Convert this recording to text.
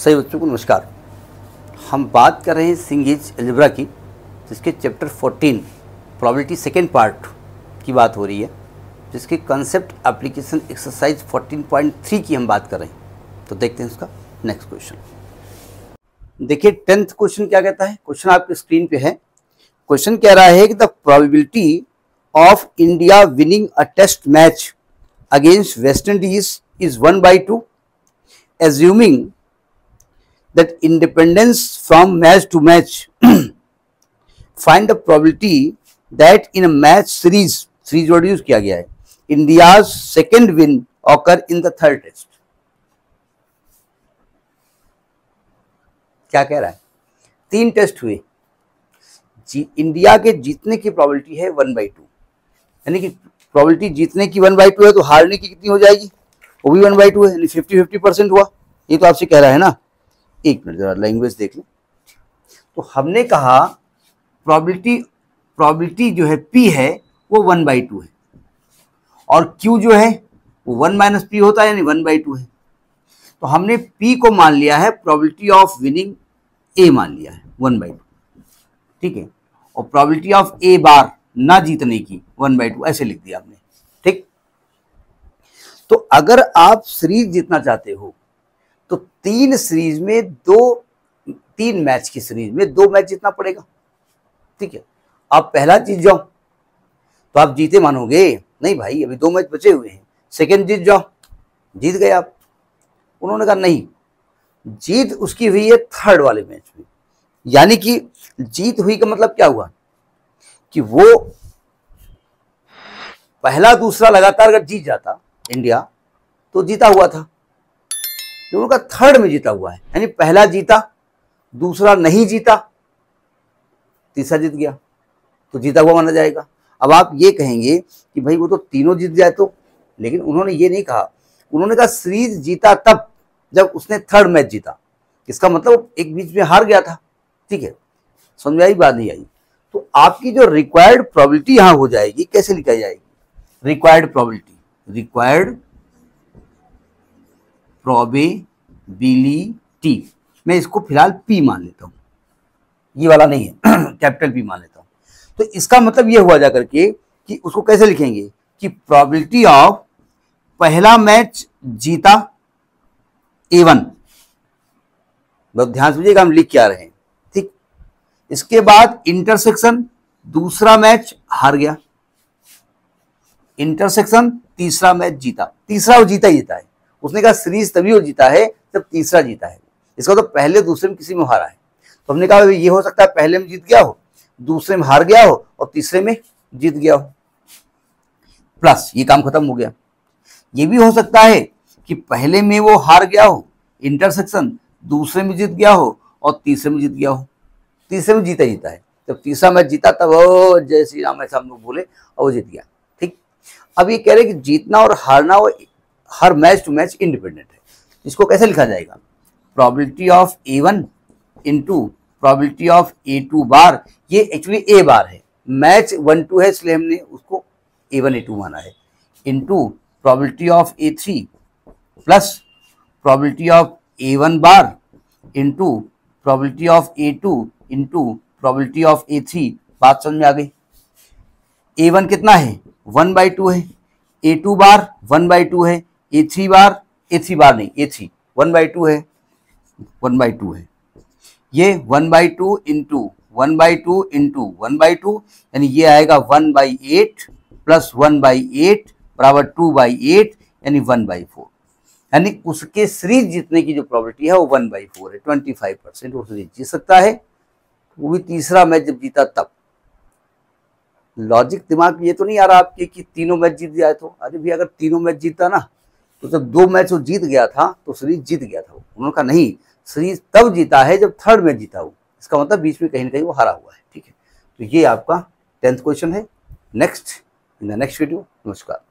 सभी बच्चों को नमस्कार। हम बात कर रहे हैं सिंगेज अलजेब्रा की, जिसके चैप्टर 14 प्रोबेबिलिटी सेकेंड पार्ट की बात हो रही है, जिसके कंसेप्ट एप्लीकेशन एक्सरसाइज 14.3 की हम बात कर रहे हैं। तो देखते हैं उसका नेक्स्ट क्वेश्चन। देखिए 10th क्वेश्चन क्या कहता है। क्वेश्चन आपके स्क्रीन पे है। क्वेश्चन कह रहा है कि the probability of India winning a test match against West Indies is 1/2, assuming that independence from match to match. Find the probability that in a match series word use किया गया है, India's second win occur in the third test. क्या कह रहा है? 3 test हुए, India के जीतने की प्रोबेबिलिटी है 1/2, यानी कि प्रोबेबिलिटी जीतने की 1/2 है तो हारने की कितनी हो जाएगी? वो भी 1/2 है, यानी 50-50% हुआ। ये तो आपसे कह रहा है ना। एक मिनट जरा लैंग्वेज देख लें। तो हमने कहा प्रोबेबिलिटी जो है P है वो 1/2 है, और Q जो है वो 1 - P होता है, यानी 1/2 है। तो हमने P को मान लिया है प्रोबेबिलिटी ऑफ विनिंग A मान लिया है 1/2, ठीक है। और प्रोबेबिलिटी ऑफ A बार ना जीतने की 1/2 ऐसे लिख दिया आपने, ठीक। तो अगर आप सीरीज जीतना चाहते हो तो 3 सीरीज में 3 मैच की सीरीज में 2 मैच जीतना पड़ेगा, ठीक है। आप पहला जीत जाओ तो आप जीते मानोगे? नहीं भाई, अभी 2 मैच बचे हुए हैं, सेकंड जीत जाओ, जीत गए आप। उन्होंने कहा नहीं, जीत उसकी हुई है थर्ड वाले मैच में। यानी कि जीत हुई का मतलब क्या हुआ कि वो पहला दूसरा लगातार अगर जीत जाता इंडिया तो जीता हुआ था, उनका थर्ड में जीता हुआ है, यानी पहला जीता, दूसरा नहीं जीता, तीसरा जीत गया तो जीता हुआ माना जाएगा। अब आप ये कहेंगे कि भाई वो तो तीनों जीत जाए तो, लेकिन उन्होंने ये नहीं कहा। उन्होंने कहा सीरीज जीता तब जब उसने थर्ड मैच जीता। इसका मतलब एक बीच में हार गया था, ठीक है। समझ में आई बात? नहीं आई? तो आपकी जो रिक्वायर्ड प्रोबेबिलिटी यहां हो जाएगी, कैसे लिखाई जाएगी? रिक्वायर्ड प्रोबेबिलिटी, मैं इसको फिलहाल P मान लेता हूं, ये वाला नहीं है, कैपिटल P मान लेता हूं। तो इसका मतलब ये हुआ जाकर के कि उसको कैसे लिखेंगे कि प्रोबेबिलिटी ऑफ पहला मैच जीता A1, बहुत ध्यान से समझिएगा हम लिख क्या रहे हैं, ठीक। इसके बाद इंटरसेक्शन, दूसरा मैच हार गया, इंटरसेक्शन तीसरा मैच जीता। तीसरा वो जीता ही जीता है। उसने कहा सीरीज तभी वो जीता है जब तीसरा जीता है। इसका तो पहले दूसरे में किसी में हारा है। तो हमने कहा ये हो सकता है पहले में जीत गया हो, दूसरे में हार गया हो और तीसरे में जीत गया हो, प्लस ये काम खत्म हो गया। ये भी हो सकता है कि पहले में वो हार गया हो, इंटरसेक्शन, दूसरे में जीत गया हो और तीसरे में जीत गया हो। तीसरे में जीता है, जब तीसरा मैच जीता तब वो जय श्री राम ऐसा हम लोग बोले और वो जीत गया, ठीक। अब ये कह रहे कि जीतना और हारना वो हर मैच टू मैच इंडिपेंडेंट है। इसको कैसे लिखा जाएगा? Probability of A1 into probability of A2 बार। ये एक्चुअली A बार है, मैच 1-2 है इसलिए हमने उसको A1 A2 माना है, into probability of A3 plus probability of A1 bar into probability of A2 into probability of A3। बात समझ में आ गई? A1 कितना है? 1/2 है, A2 बार 1/2 है, A3 बार नहीं, A3 1/2 है, 1/2 है। ये 1/2 इंटू 1/2 इंटू 1/2, यानी ये आएगा 1/8 प्लस 1/8 बराबर 2/8, यानी 1/4। यानी उसके सीरीज जीतने की जो प्रोबेबिलिटी है वो 1/4 है। 25% वो सीरीज जीत सकता है, वो भी तीसरा मैच जब जीता तब। लॉजिक दिमाग में ये तो नहीं आ रहा आपके कि तीनों मैच जीत जाए तो? अरे भी अगर तीनों मैच जीता ना तो जब 2 मैच वो जीत गया था तो सीरीज जीत गया था। उन्होंने कहा नहीं, सीरीज तब जीता है जब थर्ड मैच जीता हो। इसका मतलब बीच में कहीं ना कहीं वो हारा हुआ है, ठीक है। तो ये आपका 10th क्वेश्चन है। Next in the next video. नमस्कार।